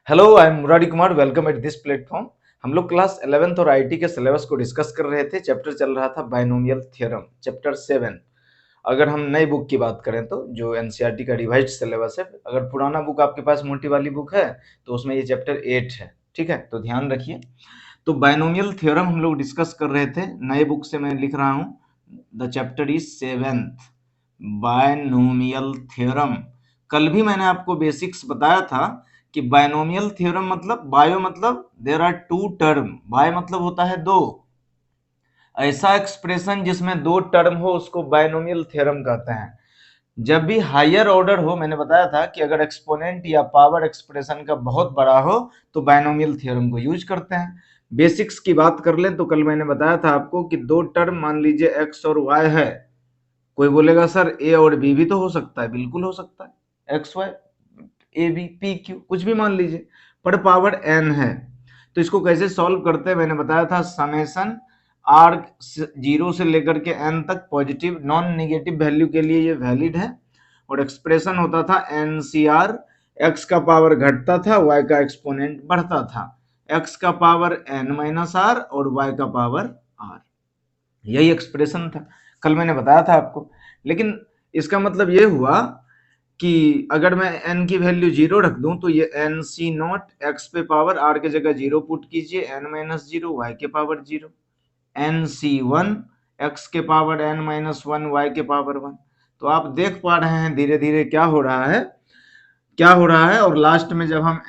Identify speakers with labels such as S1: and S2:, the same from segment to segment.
S1: Hello, I am Murari Kumar. Welcome at this platform. हम लोग class 11th और आईटी के सिलेबस को डिस्कस कर रहे थे। चैप्टर चल रहा था बायनोमियल थ्योरम, चैप्टर 7। अगर हम नई बुक की बात करें तो जो एनसीईआरटी का रिवाइज्ड सिलेबस है, अगर पुराना बुक आपके पास मोटी वाली बुक है तो उसमें ये चैप्टर 8 है। ठीक है, तो ध्यान रखिए। तो बायनोमियल थ्योरम हम लोग डिस्कस कर रहे थे। नए बुक से मैं लिख रहा हूँ, the chapter is 7th, binomial theorem. कल भी मैंने आपको बेसिक्स बताया था कि बायनोमियल थ्योरम मतलब बायो मतलब there are two term, bi मतलब होता है दो। ऐसा एक्सप्रेशन जिसमें दो टर्म हो उसको बायनोमियल थ्योरम कहते हैं। जब भी हायर ऑर्डर हो, मैंने बताया था कि अगर एक्सपोनेंट या पावर एक्सप्रेशन का बहुत बड़ा हो तो बायनोमियल थ्योरम को यूज करते हैं। बेसिक्स की बात कर लें तो कल मैंने बताया था आपको कि दो टर्म, मान लीजिए एक्स और वाई है। कोई बोलेगा सर ए और बी भी तो हो सकता है। बिल्कुल हो सकता है, x y, a b, p q, कुछ भी मान लीजिए, पर पावर एन है। तो इसको कैसे सॉल्व करते हैं मैंने बताया था। समेशन आर 0 से लेकर के एन तक पॉजिटिव नॉन नेगेटिव वैल्यू के लिए ये वैलिड है। और एक्सप्रेशन होता था एन सी आर, एक्स का पावर घटता था, वाई का एक्सपोनेंट बढ़ता था। एक्स का पावर एन माइनस आर और वाई का पावर आर, यही एक्सप्रेशन था। कल मैंने बताया था आपको। लेकिन इसका मतलब ये हुआ कि अगर मैं n की वैल्यू 0 रख दूं तो ये एन सी नॉट, एक्स पे पावर आर के जगह 0 पुट कीजिए, n माइनस 0, वाई के power 0, N C one, x के पावर n माइनस 1, वाई के पावर 1। तो आप देख पा रहे हैं धीरे धीरे क्या हो रहा है, क्या हो रहा है। और लास्ट में जब हम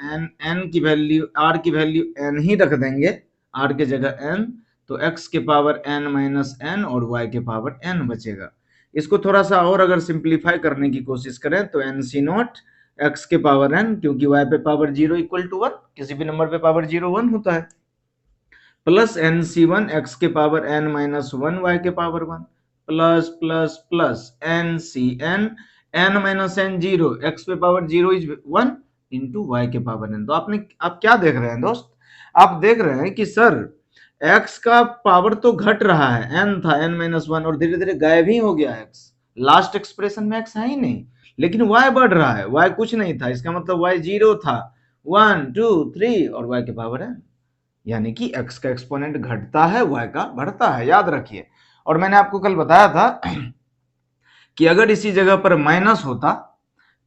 S1: n की वैल्यू, r की वैल्यू n ही रख देंगे, r के जगह n, तो x के पावर n माइनस n और y के पावर n बचेगा। इसको थोड़ा सा और अगर सिंप्लीफाई करने की कोशिश करें तो एन सी नॉट, एक्स के पावर n, क्योंकि y पे पावर 0 इक्वल टू 1, किसी भी नंबर पे पावर 0 1 होता है, plus N C one, x के पावर n माइनस 1, वाई के power 1, plus plus plus N C n, n minus n 0, x पे पावर 0 इज 1 इंटू वाई के पावर n। तो आप क्या देख रहे हैं दोस्त? आप देख रहे हैं कि सर x का पावर तो घट रहा है, n था n माइनस 1 और धीरे धीरे गायब ही हो गया x। लास्ट एक्सप्रेशन में x है ही नहीं, लेकिन y बढ़ रहा है, y कुछ नहीं था, इसका मतलब y 0 था, 1 2 3 और y के पावर n। यानी कि x का एक्सपोनेंट घटता है, y का बढ़ता है, याद रखिए। और मैंने आपको कल बताया था कि अगर इसी जगह पर माइनस होता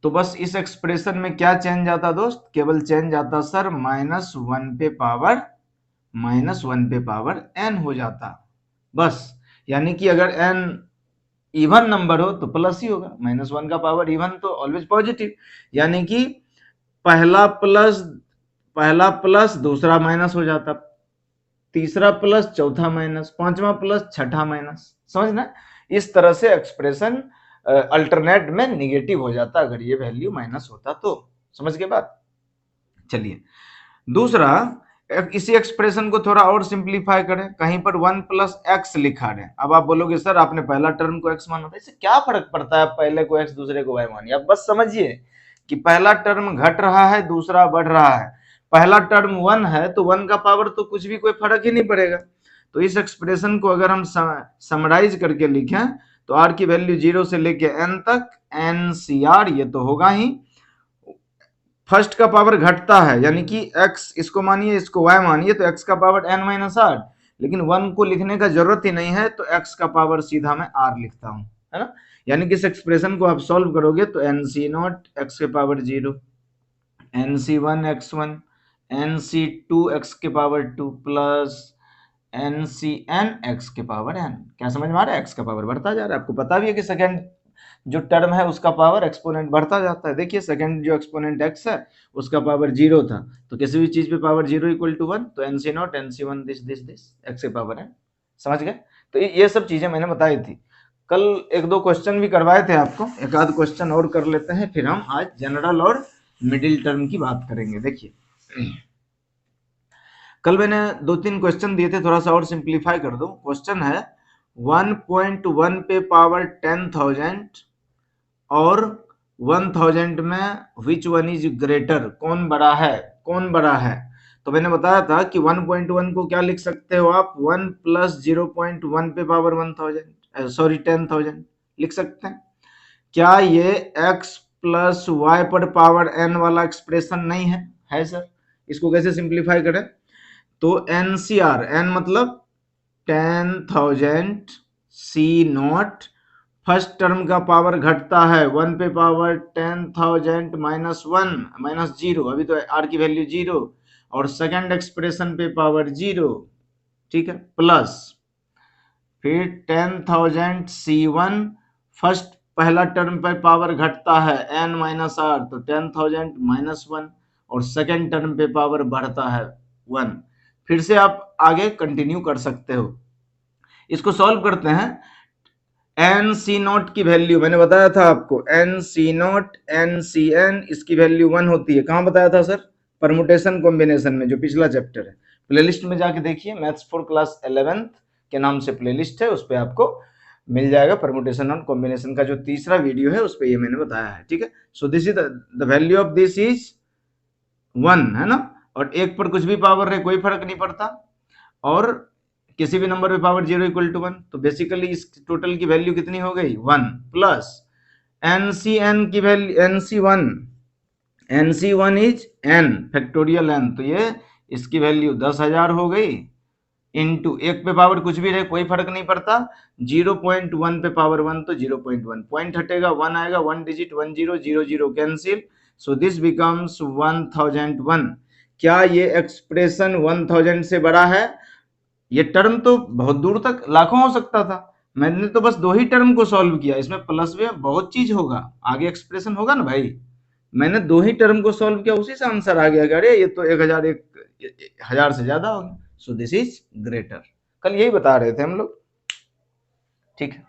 S1: तो बस इस एक्सप्रेशन में क्या चेंज आता दोस्त? केवल चेंज आता सर माइनस वन पे पावर n हो जाता, बस। यानी कि अगर n इवन नंबर हो तो प्लस ही होगा, माइनस वन का पावर इवन तो ऑलवेज पॉजिटिव। यानी कि पहला प्लस, पहला प्लस दूसरा माइनस हो जाता, तीसरा प्लस चौथा माइनस, पांचवा प्लस छठा माइनस। समझना, इस तरह से एक्सप्रेशन अल्टरनेट में निगेटिव हो जाता अगर ये वैल्यू माइनस होता तो। समझ के बात? चलिए दूसरा, इसी एक्सप्रेशन को थोड़ा और सिंप्लीफाई करें। कहीं पर 1 प्लस एक्स लिखा है। अब आप बोलोगे सर आपने पहला टर्म को एक्स माना था, इससे क्या फर्क पड़ता है पहले को एक्स दूसरे को वाई मानिए। आप बस समझिए कि पहला टर्म घट रहा है, दूसरा बढ़ रहा है। पहला टर्म 1 है तो 1 का पावर तो कुछ भी, कोई फर्क ही नहीं पड़ेगा। तो इस एक्सप्रेशन को अगर हम समराइज करके लिखें तो आर की वैल्यू 0 से लेके एन तक, एन सी आर, ये तो होगा ही। फर्स्ट का पावर घटता है, यानी कि x, इसको मानिए इसको y मानिए, तो x का पावर n माइनस आर, लेकिन 1 को लिखने का जरूरत ही नहीं है तो x का पावर सीधा मैं r लिखता हूं, है ना। यानी कि इस एक्सप्रेशन को आप सॉल्व करोगे तो एन सी नॉट, एक्स के power 0, N C one X one, N C two X के power 2 plus N C N X के पावर n। क्या समझ में आ रहा है? x का पावर बढ़ता जा रहा है। आपको पता भी है कि सेकंड जो टर्म है उसका पावर एक्सपोनेंट बढ़ता जाता है। देखिए सेकंड जो एक्सपोनेंट x है उसका पावर 0 था, तो किसी भी चीज पे पावर 0 इक्वल टू 1, तो N C naught, n C one, this x के पावर n। समझ गए? तो ये सब चीजें मैंने बताई थी। कल एक दो क्वेश्चन भी करवाए थे आपको, एक आध क्वेश्चन और कर लेते हैं, फिर हम आज जनरल और मिडिल टर्म की बात करेंगे। देखिए कल मैंने 2-3 क्वेश्चन दिए थे, थोड़ा सा और सिंप्लीफाई कर दो। क्वेश्चन है 1.1 पे पावर 10,000 और 1000 में विच वन इज ग्रेटर, कौन बड़ा है, कौन बड़ा है। तो मैंने बताया था कि 1.1 को क्या लिख सकते हो आप, 1 प्लस 0.1 पे पावर 1000, सॉरी 10,000 लिख सकते हैं। क्या ये x प्लस वाई पर पावर n वाला एक्सप्रेशन नहीं है? है सर। इसको कैसे सिंप्लीफाई करें? तो NCR, एन मतलब 10,000 C0, फर्स्ट टर्म का पावर घटता है 1 पे पावर 10,000 माइनस 1 माइनस 0, अभी तो आर की वैल्यू 0, और सेकंड एक्सप्रेशन पे पावर 0, ठीक है, प्लस फिर 10,000 C1, फर्स्ट पहला टर्म पे पावर घटता है n माइनस आर, तो 10,000 माइनस 1, और सेकंड टर्म पे पावर बढ़ता है 1। फिर से आप आगे कंटिन्यू कर सकते हो। इसको सॉल्व करते हैं। एन सी नॉट की वैल्यू मैंने बताया था आपको, n C naught n C n, इसकी वैल्यू 1 होती है। कहाँ बताया था सर? परमुटेशन कॉम्बिनेशन में, जो पिछला चैप्टर है। प्लेलिस्ट में जाके देखिए, मैथ्स फॉर क्लास 11th के नाम से प्लेलिस्ट है, उस पर आपको मिल जाएगा। परमुटेशन और कॉम्बिनेशन का जो तीसरा वीडियो है, उस पर ये मैंने बताया है, ठीक है। सो this is the value of this is 1, है ना। और एक पर कुछ भी पावर रहे कोई फर्क नहीं पड़ता, और किसी भी नंबर पे पावर 0 इक्वल टू 1, तो बेसिकली इस टोटल की वैल्यू कितनी हो गई? 1 प्लस एनसीएन की value, NC1 is n factorial n, तो ये इसकी वैल्यू 10,000 हो गई, इनटू एक पे पावर कुछ भी रहे कोई फर्क नहीं पड़ता, 0.1 पे पावर 1, तो 0.1 पॉइंट हटेगा, 1 आएगा, 1 digit 1 0 0 0 cancel, so this becomes 1001। क्या ये एक्सप्रेशन 1000 से बड़ा है? ये टर्म तो बहुत दूर तक लाखों हो सकता था, मैंने तो बस 2 ही टर्म को सॉल्व किया, इसमें प्लस में बहुत चीज होगा, आगे एक्सप्रेशन होगा ना भाई। मैंने 2 ही टर्म को सॉल्व किया, उसी से आंसर आ गया। अरे ये तो 1000 से ज्यादा होगा, सो दिस इज ग्रेटर। कल यही बता रहे थे हम लोग, ठीक है।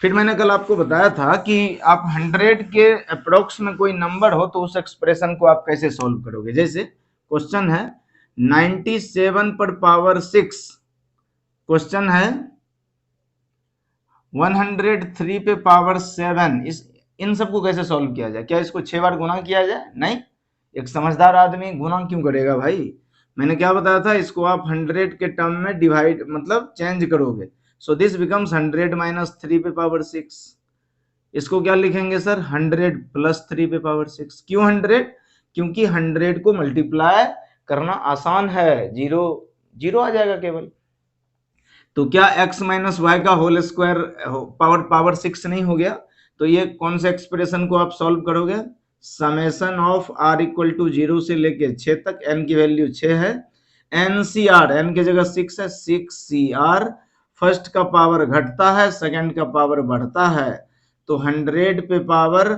S1: फिर मैंने कल आपको बताया था कि आप 100 के अप्रोक्स में कोई नंबर हो तो उस एक्सप्रेशन को आप कैसे सॉल्व करोगे। जैसे क्वेश्चन है 97 पर पावर 6, क्वेश्चन है 103 पे पावर 7, इन सबको कैसे सॉल्व किया जाए? क्या इसको 6 बार गुना किया जाए? नहीं, एक समझदार आदमी गुना क्यों करेगा भाई? मैंने क्या बताया था, इसको आप 100 के टर्म में डिवाइड मतलब चेंज करोगे, सो दिस बिकम्स 100 माइनस 3 पे पावर 6। इसको क्या लिखेंगे सर? 100 प्लस 3 पे पावर 6। क्यों 100? क्योंकि 100 को मल्टीप्लाई करना आसान है, जीरो जीरो आ जाएगा केवल। तो क्या x माइनस वाई का होल स्क्वायर पावर 6 नहीं हो गया? तो ये कौन से एक्सप्रेशन को आप सॉल्व करोगे? Summation of r equal to 0 से लेके 6 तक, n की वैल्यू 6 है, NCR, n की जगह 6 है, 6CR, फर्स्ट का पावर घटता है, सेकंड का पावर बढ़ता है, तो 100 पे पावर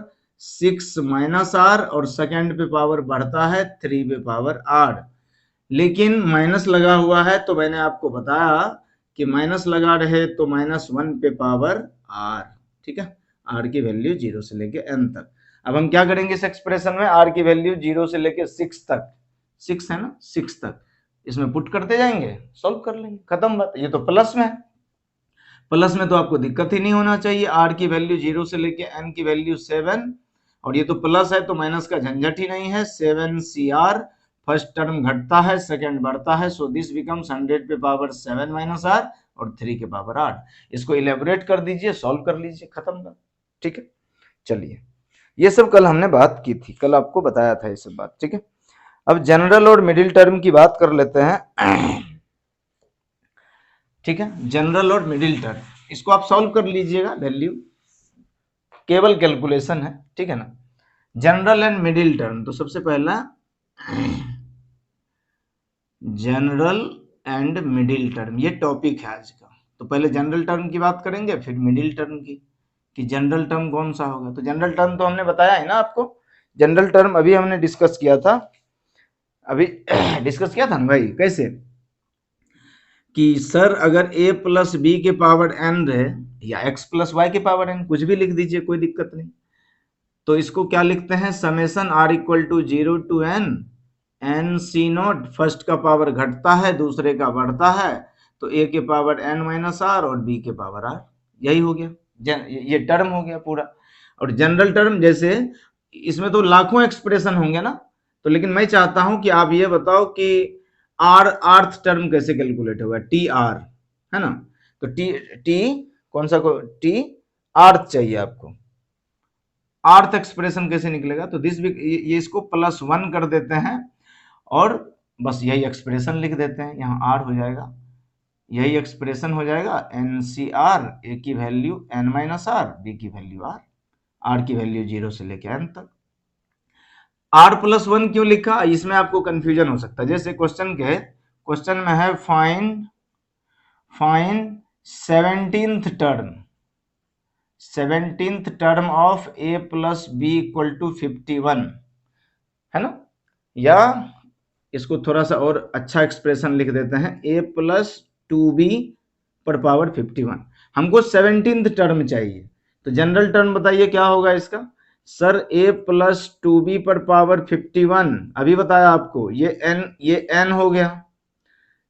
S1: 6 माइनस r, और सेकंड पे पावर बढ़ता है 3 पे पावर r। लेकिन माइनस लगा हुआ है, तो मैंने आपको बताया कि माइनस लगा रहे तो -1 पे पावर r, ठीक है। r की वैल्यू 0 से लेके n तक। अब हम क्या करेंगे इस एक्सप्रेशन में? r की वैल्यू 0 से लेके 6 तक, 6 है ना, 6 तक इसमें पुट करते जाएंगे, सॉल्व कर लेंगे, खत्म बात। ये तो प्लस में है, प्लस में तो आपको दिक्कत ही नहीं होना चाहिए। r की वैल्यू 0 से लेके n की वैल्यू 7, और ये तो प्लस है तो माइनस का झंझट ही नहीं है। 7CR, फर्स्ट टर्म घटता है, सेकंड बढ़ता है, सो दिस बिकम्स 100 पे पावर 7 माइनस r, और 3 के पावर 8। इसको इलेबोरेट कर दीजिए, सॉल्व कर लीजिए, खत्म बात, ठीक है। चलिए, ये सब कल हमने बात की थी, कल आपको बताया था ये सब बात, ठीक है। अब जनरल और मिडिल टर्म की बात कर लेते हैं, ठीक है। जनरल और मिडिल टर्म, इसको आप सॉल्व कर लीजिएगा, वैल्यू केवल कैलकुलेशन है, ठीक है ना। जनरल एंड मिडिल टर्म, तो सबसे पहला जनरल एंड मिडिल टर्म, ये टॉपिक है आज का। तो पहले जनरल टर्म की बात करेंगे, फिर मिडिल टर्म की, कि जनरल टर्म कौन सा होगा। तो जनरल टर्म तो हमने बताया है ना आपको, जनरल टर्म अभी हमने डिस्कस किया था, अभी डिस्कस किया था ना भाई, कैसे कि सर अगर a प्लस बी के पावर n रहे, या x प्लस वाई के पावर n, कुछ भी लिख दीजिए, कोई दिक्कत नहीं। तो इसको क्या लिखते हैं? Summation r equal to 0 to n C naught, first का पावर घटता है, दूसरे का बढ़ता है, तो a के पावर n माइनस आर और b के पावर r, यही हो गया, ये टर्म हो गया पूरा। और जनरल टर्म, जैसे इसमें तो लाखों एक्सप्रेशन होंगे ना, तो लेकिन मैं चाहता हूं कि आप ये बताओ कि आर्थ टर्म कैसे कैलकुलेट होगा, टी आर, है ना। तो टी कौन सा को टी आर्थ चाहिए आपको, आर्थ एक्सप्रेशन कैसे निकलेगा? तो दिस ये इसको +1 कर देते हैं, और बस यही एक्सप्रेशन लिख देते हैं, यहाँ आर हो जाएगा, यही एक्सप्रेशन हो जाएगा एन सी आर, ए की value n minus r, b की वैल्यू आर की वैल्यू 0 से लेकर एन तक। आर प्लस 1 क्यों लिखा, इसमें आपको कंफ्यूजन हो सकता है। जैसे क्वेश्चन में है find 17th term of a plus b equal to 51, है ना। या इसको थोड़ा सा और अच्छा एक्सप्रेशन लिख देते हैं, ए प्लस 2b पर पावर 51। हमको 17th टर्म चाहिए, तो जनरल टर्म बताइए क्या होगा इसका। सर a प्लस 2b पर पावर 51, अभी बताया आपको, ये n हो गया,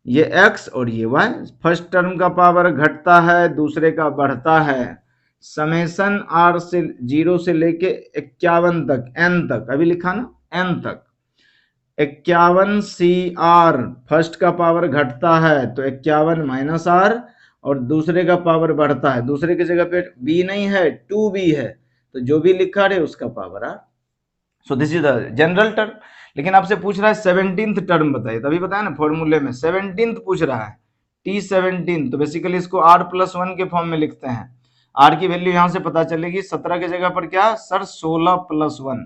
S1: ये x और ये y। फर्स्ट टर्म का पावर घटता है, दूसरे का बढ़ता है, समेशन r से 0 से लेके 51 तक, n तक, अभी लिखा ना n तक। 51 CR, फर्स्ट का पावर घटता है तो 51 माइनस आर, और दूसरे का पावर बढ़ता है, दूसरे की जगह पे b नहीं है 2b है, तो जो भी लिखा रहे उसका power r. So this is the general term. लेकिन आपसे पूछ रहा है 17th टर्म बताइए, तभी बताया ना फॉर्मूले में 17th पूछ रहा है, T17, तो बेसिकली इसको r प्लस 1 के फॉर्म में लिखते हैं। r की वैल्यू यहां से पता चलेगी, 17 की जगह पर क्या सर 16 प्लस 1,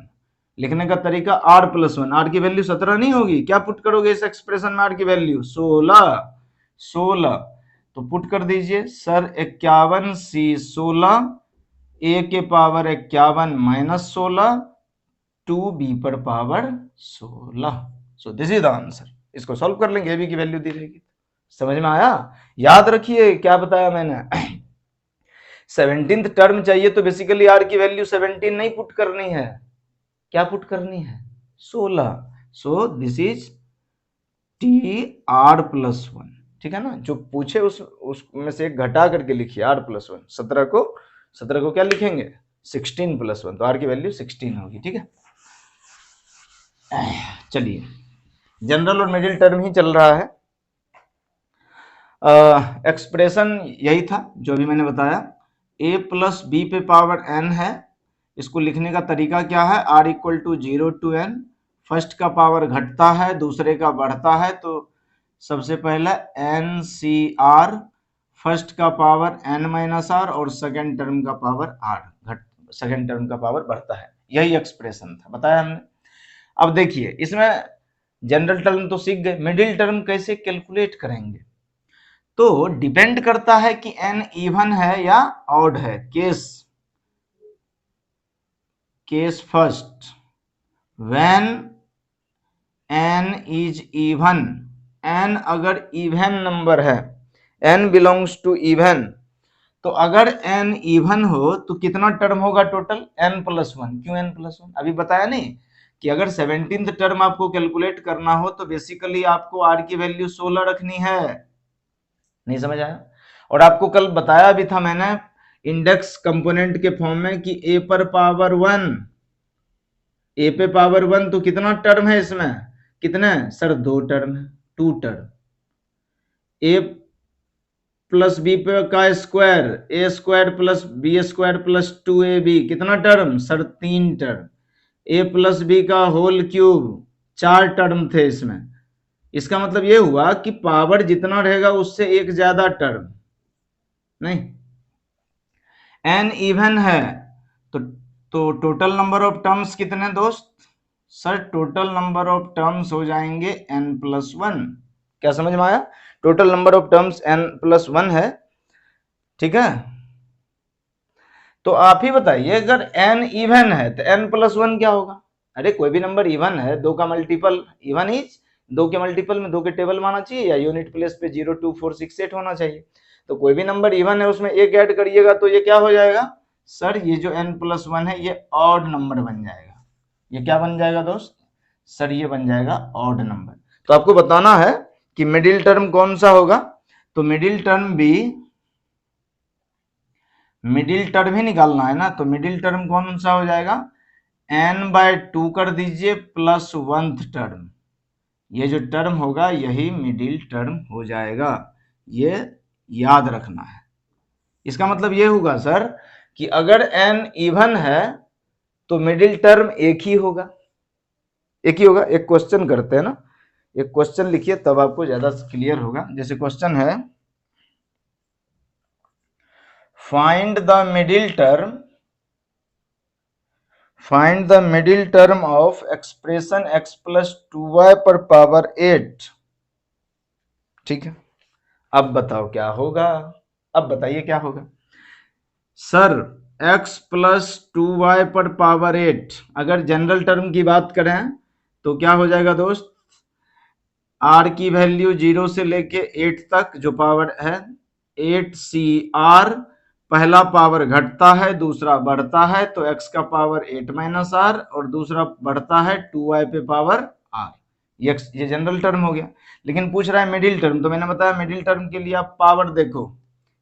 S1: लिखने का तरीका r प्लस 1, r की वैल्यू 17 नहीं होगी, क्या पुट करोगे इस एक्सप्रेशन में, r की वैल्यू 16, तो पुट कर दीजिए सर 51 C 16, a के पावर 51 माइनस 16, 2b पर power 16। So this is the answer. इसको सॉल्व कर लेंगे, ab की वैल्यू दी रहेगी। समझ में आया, याद रखिए क्या बताया मैंने। 17th टर्म चाहिए तो बेसिकली r की वैल्यू 17 नहीं पुट करनी है, क्या पुट करनी है 16। सो दिस इज TR प्लस 1, ठीक है ना। जो पूछे उसमें से एक घटा करके लिखिए r प्लस 1, 17 को क्या लिखेंगे 16 प्लस 1, तो r की वैल्यू 16 होगी, ठीक है। चलिए, जनरल और मिडिल टर्म ही चल रहा है। एक्सप्रेशन यही था जो अभी मैंने बताया, a प्लस बी पे पावर n है, इसको लिखने का तरीका क्या है, r equal to 0 to n, first का पावर घटता है, दूसरे का बढ़ता है, तो सबसे पहला n c r, फर्स्ट का पावर n माइनस r, और सेकेंड टर्म का पावर r, सेकेंड टर्म का पावर बढ़ता है, यही एक्सप्रेशन था, बताया हमने। अब देखिए इसमें जनरल टर्म तो सीख गए, मिडिल टर्म कैसे कैलकुलेट करेंगे, तो डिपेंड करता है कि n इवन है या ऑड है। Case first, when n is even, n अगर इवन नंबर है, n बिलोंग्स टू इवन, तो अगर n इवन हो तो कितना टर्म होगा टोटल, n प्लस 1। क्यों n प्लस 1, अभी बताया नहीं कि अगर 17th टर्म आपको कैलकुलेट करना हो तो बेसिकली आपको r की वैल्यू 16 रखनी है, नहीं समझ आया। और आपको कल बताया भी था मैंने इंडेक्स कंपोनेंट के फॉर्म में कि a पर पावर 1, a पे पावर 1, तो कितना टर्म है इसमें, कितने सर 2 टर्म है, 2 टर्म। a प्लस बी पे का square, A square plus B square plus 2ab, कितना term sir 3 term. A plus B का होल क्यूब, 4 टर्म थे इसमें। इसका मतलब ये हुआ कि पावर जितना रहेगा उससे एक ज्यादा टर्म नहीं। n इवन है तो टोटल नंबर ऑफ टर्म्स कितने दोस्त, sir total number of terms हो जाएंगे n प्लस 1। क्या समझ में आया, total number of terms n plus 1 है, ठीक है। तो आप ही बताइए अगर n इवन है तो n प्लस 1 क्या होगा। अरे कोई भी नंबर इवन है, 2 का मल्टीपल इवन इज 2 के मल्टीपल में 2 के टेबल में आना चाहिए, या यूनिट प्लेस पे 0 2 4 6 8 होना चाहिए। तो कोई भी नंबर इवन है उसमें एक ऐड करिएगा तो ये क्या हो जाएगा सर, ये जो n प्लस 1 है ये ऑड नंबर बन जाएगा। ये क्या बन जाएगा दोस्त, सर ये बन जाएगा ऑड नंबर। तो आपको बताना है कि मिडिल टर्म कौन सा होगा, तो मिडिल टर्म ही निकालना है ना, तो मिडिल टर्म कौन सा हो जाएगा, n/2 कर दीजिए प्लस 1th टर्म, ये जो टर्म होगा यही मिडिल टर्म हो जाएगा, ये याद रखना है। इसका मतलब ये होगा सर कि अगर n इवन है तो मिडिल टर्म एक ही होगा। एक क्वेश्चन करते हैं ना, एक क्वेश्चन लिखिए तब आपको ज्यादा क्लियर होगा। जैसे क्वेश्चन है, find the middle term of expression x plus 2y पर पावर 8। ठीक है, अब बताओ क्या होगा। अब बताइए क्या होगा। सर x प्लस 2y पर पावर 8, अगर जनरल टर्म की बात करें तो क्या हो जाएगा दोस्त, r की वैल्यू 0 से लेके 8 तक जो पावर है 8cr, पहला पावर घटता है दूसरा बढ़ता है, तो x का पावर 8 माइनस आर और दूसरा बढ़ता है 2y पे पावर r। ये जनरल टर्म हो गया। लेकिन पूछ रहा है मिडिल टर्म, तो मैंने बताया मिडिल टर्म के लिए आप पावर देखो।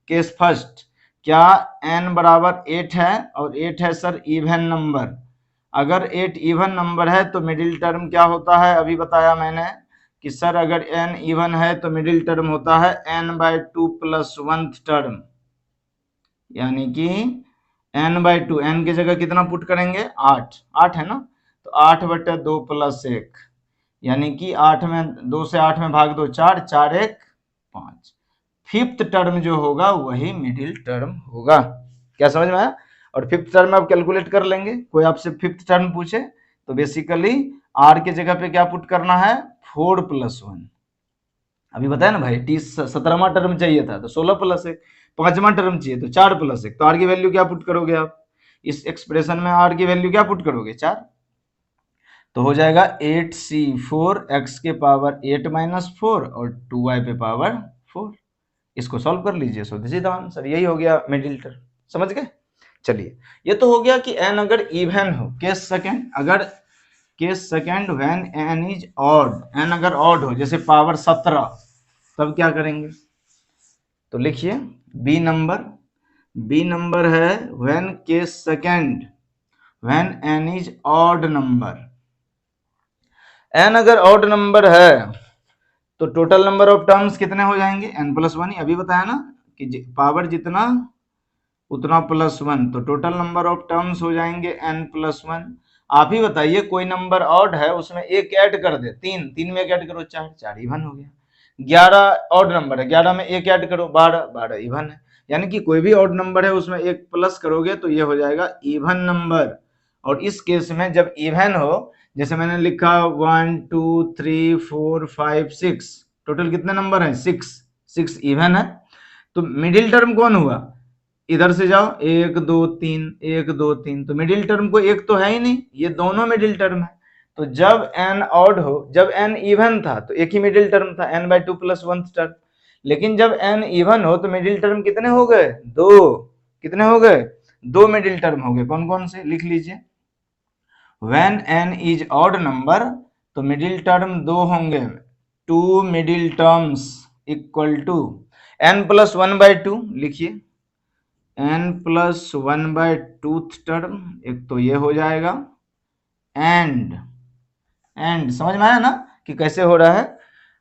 S1: केस फर्स्ट, क्या n बराबर 8 है और 8 है सर इवन नंबर। अगर 8 इवन नंबर है तो मिडिल टर्म क्या होता है, अभी बताया मैंने कि सर अगर n इवन है तो मिडिल टर्म होता है n/2 प्लस 1th टर्म, यानी कि n/2, n की जगह कितना पुट करेंगे 8, 8 है ना, तो 8/2 प्लस 1, यानी कि 8 में 2 से 8 में भाग दो 4, 4 1 5। फिफ्थ टर्म जो होगा वही मिडिल टर्म होगा। क्या समझ में आया। और फिफ्थ टर्म आप कैलकुलेट कर लेंगे। कोई आपसे फिफ्थ टर्म पूछे तो बेसिकली आर के जगह पे क्या पुट करना है 4 प्लस 1। अभी बताया ना भाई, 17वां टर्म चाहिए था तो 16 प्लस 1, 5वां टर्म चाहिए तो 4 प्लस 1, तो आर की वैल्यू क्या पुट करोगे आप इस एक्सप्रेशन में, आर की वैल्यू क्या पुट करोगे 4, तो हो जाएगा 8c4 x के पावर 8 माइनस 4 और 2y पे पावर 4। इसको सॉल्व कर लीजिए, सो दिस इज द आंसर। यही हो गया मिडिल टर्म। समझ गए। चलिए, ये तो हो गया कि n अगर इवन हो। केस सेकंड, अगर case second when n is odd, n अगर ऑड हो जैसे पावर 17, तब क्या करेंगे। तो लिखिए बी नंबर है when case second when n is odd number. n अगर ऑड नंबर है तो टोटल नंबर ऑफ टर्म्स कितने हो जाएंगे n प्लस 1। अभी बताया ना कि पावर जितना उतना प्लस 1, तो टोटल नंबर ऑफ टर्म्स हो जाएंगे n प्लस 1। आप ही बताइए, कोई नंबर ऑड है उसमें एक ऐड कर दे, 3, 3 में एक ऐड करो 4, 4 इवन हो गया। 11 ऑड नंबर है, 11 में एक ऐड करो 12, 12 इवन है। यानी कि कोई भी ऑड नंबर है उसमें एक प्लस करोगे तो ये हो जाएगा इवन नंबर। और इस केस में जब इवन हो, जैसे मैंने लिखा 1 2 3 4 5 6, टोटल कितने नंबर हैं 6, 6 इवन है। तो मिडिल टर्म कौन हुआ, इधर से जाओ 1 2 3 1 2 3, तो मिडिल टर्म को एक तो है ही नहीं, ये दोनों मिडिल टर्म है। तो जब n ऑड हो, जब n इवन था तो एक ही मिडिल टर्म था n/2 प्लस 1th टर्म। लेकिन जब n इवन हो तो मिडिल टर्म कितने हो गए, दो। कितने हो गए, दो मिडिल टर्म हो गए। कौन कौन से लिख लीजिए। When n is odd number तो मिडिल टर्म दो होंगे, 2 middle terms equal to n plus 1/2। लिखिए n प्लस 1/2th टर्म, एक तो ये हो जाएगा, एंड समझ में आया ना कि कैसे हो रहा है।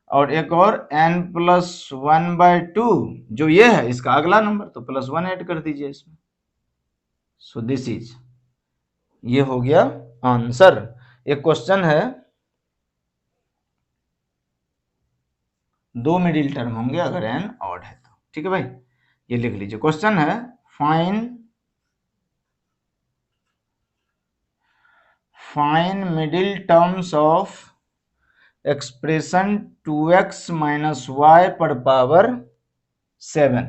S1: और एक और n प्लस 1/2 जो ये है इसका अगला नंबर, तो प्लस 1 ऐड कर दीजिए इसमें। सो दिस इज, ये हो गया आंसर। एक क्वेश्चन है, दो मिडिल टर्म होंगे अगर n ऑड है तो। ठीक है भाई, ये लिख लीजिए। क्वेश्चन है find middle terms of expression 2x minus y पर पावर 7।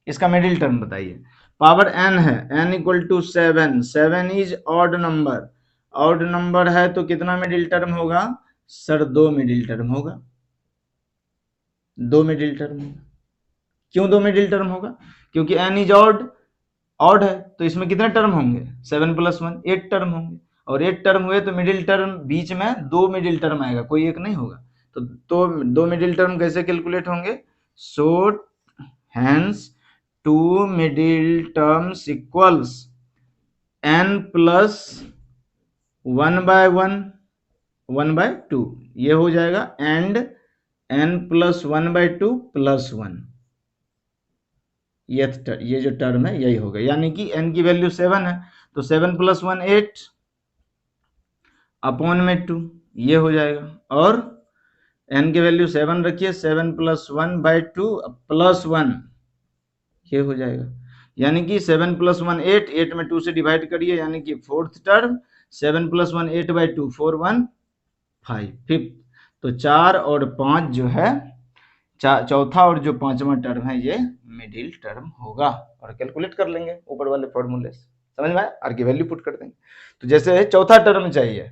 S1: इसका मिडिल टर्म बताइए। पावर n है, n equal to 7, 7 is odd number. Odd number है तो कितना मिडिल टर्म होगा सर, दो मिडिल टर्म होगा, दो मिडिल टर्म होगा। क्यों दो मिडिल टर्म होगा, क्योंकि n इज ऑड है तो इसमें कितने टर्म होंगे 7 प्लस 1, 8 टर्म होंगे। और 8 टर्म हुए तो मिडिल टर्म बीच में दो मिडिल टर्म आएगा, कोई एक नहीं होगा। तो दो मिडिल टर्म कैसे कैलकुलेट होंगे, so hence 2 middle terms equals n plus 1/1 1/2, ये हो जाएगा एंड n प्लस 1/2 प्लस 1, ये जो टर्म है यही होगा। यानी कि n की वैल्यू 7 है तो 7 प्लस 1 8 अपॉन में 2, ये हो जाएगा। और n की वैल्यू 7 रखिए, 7 प्लस 1/2 प्लस 1 ये हो जाएगा, यानी कि 7 प्लस 1 8, 8 में 2 से डिवाइड करिए, यानी कि फोर्थ टर्म 7 प्लस 1 8/2 4 1 5 फिफ्थ। तो 4 और 5 जो है चौथा और जो पांचवा टर्म है ये मिडिल टर्म होगा, और कैलकुलेट कर लेंगे ऊपर वाले फॉर्मूले से, समझ में आया? आर की वैल्यू पुट कर देंगे। तो जैसे चौथा टर्म चाहिए,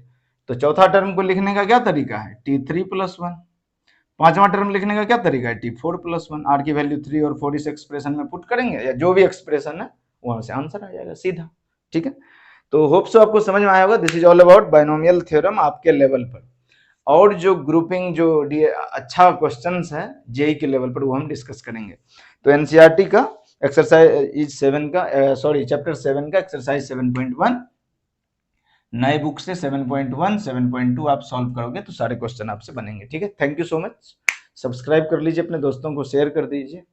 S1: तो चौथा टर्म को लिखने का क्या तरीका है, t3 प्लस 1। पांचवा टर्म लिखने का क्या तरीका है, t4 प्लस 1। आर की वैल्यू 3 और 4 इस एक्सप्रेशन में पुट करेंगे, या जो भी एक्सप्रेशन है वहां से आंसर आ जाएगा सीधा, ठीक है। तो होप सो आपको समझ में आया होगा। This is all about binomial theorem आपके लेवल पर, और जो ग्रुपिंग जो अच्छा क्वेश्चंस है जेई के लेवल पर वो हम डिस्कस करेंगे। तो एनसीईआरटी का एक्सरसाइज 7 का सॉरी चैप्टर 7 का एक्सरसाइज 7.1 नए बुक से 7.1 7.2 आप सॉल्व करोगे तो सारे क्वेश्चन आपसे बनेंगे, ठीक है। Thank you so much. Subscribe कर लीजिए, अपने दोस्तों को शेयर कर दीजिए।